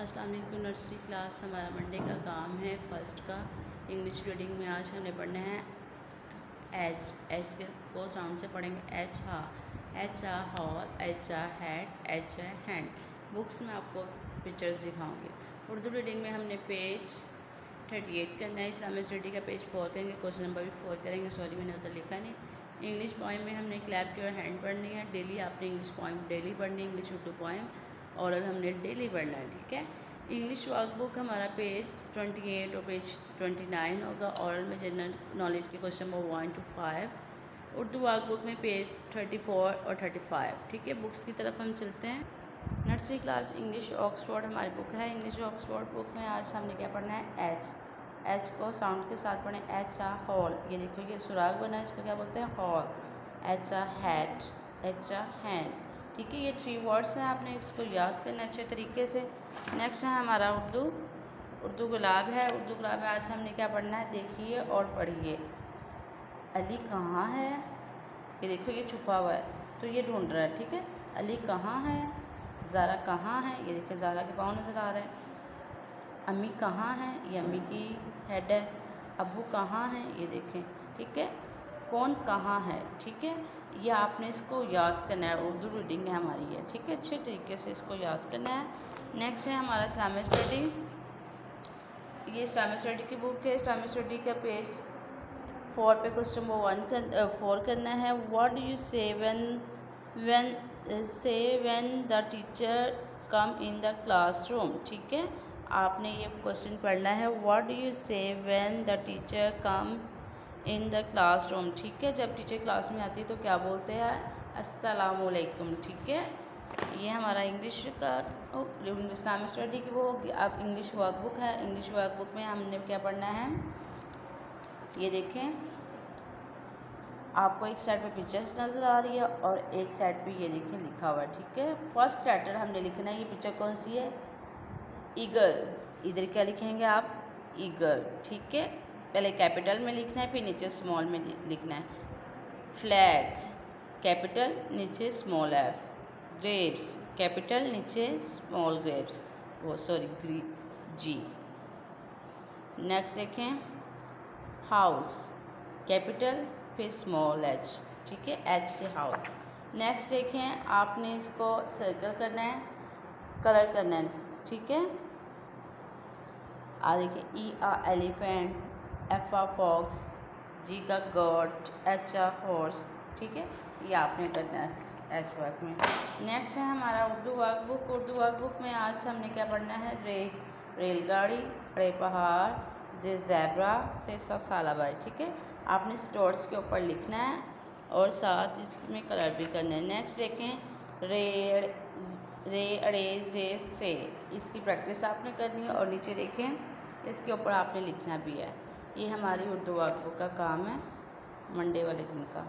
अस्सलाम वालेकुम। Nursery class हमारा मंडे का काम है फर्स्ट का। इंग्लिश रीडिंग में आज हमने पढ़ना है एच के को साउंड से पढ़ेंगे। एच आ हॉल, एच आ हैट, एच आ हैंड। बुक्स में आपको पिक्चर्स दिखाऊंगी। उर्दू रीडिंग में हमने पेज 38 करना है। इस्लामिक स्टडी का पेज 4 करेंगे। क्वेश्चन नंबर भी 4 करेंगे। सॉरी मैंने उधर लिखा नहीं। इंग्लिश पोइम में हमने क्लैप योर हैंड पढ़नी है। डेली आपने इंग्लिश पोइम डेली पढ़नी है। इंग्लिश उर्दू पोइम औरल हमने डेली पढ़ना है, ठीक है। इंग्लिश वर्कबुक हमारा पेज 28 और पेज 29 होगा। औरल में जनरल नॉलेज के question number 1 to 5। Urdu workbook में पेज 34 और 35, ठीक है। बुक्स की तरफ हम चलते हैं। नर्सरी क्लास इंग्लिश ऑक्सफोर्ड हमारी बुक है। इंग्लिश ऑक्सफोर्ड बुक में आज हमने क्या पढ़ना है? एच को साउंड के साथ पढ़ें। एच आ हॉल, ये देखो ये सुराग बना है, इसको क्या बोलते हैं? हॉल। एच आ हैट, एच आ हैंड, ठीक है। ये 3 वर्ड्स हैं, आपने इसको याद करना अच्छे तरीके से। नेक्स्ट है हमारा उर्दू गुलाब है। उर्दू गुलाब में आज हमने क्या पढ़ना है? देखिए और पढ़िए। अली कहाँ है? ये देखो ये छुपा हुआ है तो ये ढूंढ रहा है, ठीक है। अली कहाँ है? ज़ारा कहाँ है? ये देखिए ज़ारा के पाँव नज़र आ रहे हैं। अम्मी कहाँ है? ये अम्मी की हेड है। अब्बू कहाँ है? ये देखें, ठीक है। कौन कहाँ है, ठीक है। ये आपने इसको याद करना है। उर्दू रीडिंग है हमारी है, ठीक है। अच्छे तरीके से इसको याद करना है। नेक्स्ट है हमारा इस्लामिक स्टडी। ये इस्लामिक स्टडी की बुक है। इस्लामिक स्टडी का पेज 4 पे क्वेश्चन नंबर 4 करना है। व्हाट डू यू से when the teacher come in the classroom, ठीक है। आपने ये क्वेश्चन पढ़ना है। व्हाट डू यू से when the teacher come in the classroom, ठीक है। जब टीचर क्लास में आती है तो क्या बोलते हैं? अस्सलामुअलैकुम, ठीक है। ये हमारा इंग्लिश का इस्लामिक स्टडी की वो होगी। अब इंग्लिश वर्कबुक है। इंग्लिश वर्कबुक में हमने क्या पढ़ना है? ये देखें, आपको एक साइड पे पिक्चर्स नज़र आ रही है और एक साइड पे ये देखें लिखा हुआ है, ठीक है। फर्स्ट लेटर हमने लिखना है। ये पिक्चर कौन सी है? ईगल। इधर क्या लिखेंगे आप? ईगल, ठीक है। पहले कैपिटल में लिखना है, फिर नीचे स्मॉल में लिखना है। फ्लैग कैपिटल, नीचे स्मॉल एफ। ग्रेप्स कैपिटल, नीचे स्मॉल ग्रेप्स, वो सॉरी जी। नेक्स्ट देखें, हाउस कैपिटल, फिर स्मॉल एच, ठीक है। एच से हाउस। नेक्स्ट देखें, आपने इसको सर्कल करना है, कलर करना है, ठीक है। आ देखिए, ई आ एलिफेंट, एफ आ फॉक्स, जी का गॉट, एच आ हॉर्स, ठीक है। ये आपने करना है एच वर्क में। नेक्स्ट है हमारा उर्दू वर्कबुक। उर्दू वर्कबुक में आज हमने क्या पढ़ना है? रेलगाड़ी, रे पहाड़, जे ज़ेब्रा, से सालाबार, ठीक है। आपने स्टोर्स के ऊपर लिखना है और साथ इसमें कलर भी करना है। नेक्स्ट देखें, रे अड़े जे से, इसकी प्रैक्टिस आपने करनी है। और नीचे देखें, इसके ऊपर आपने लिखना भी है। ये हमारी उर्दू वर्कबुक का काम है मंडे वाले दिन का।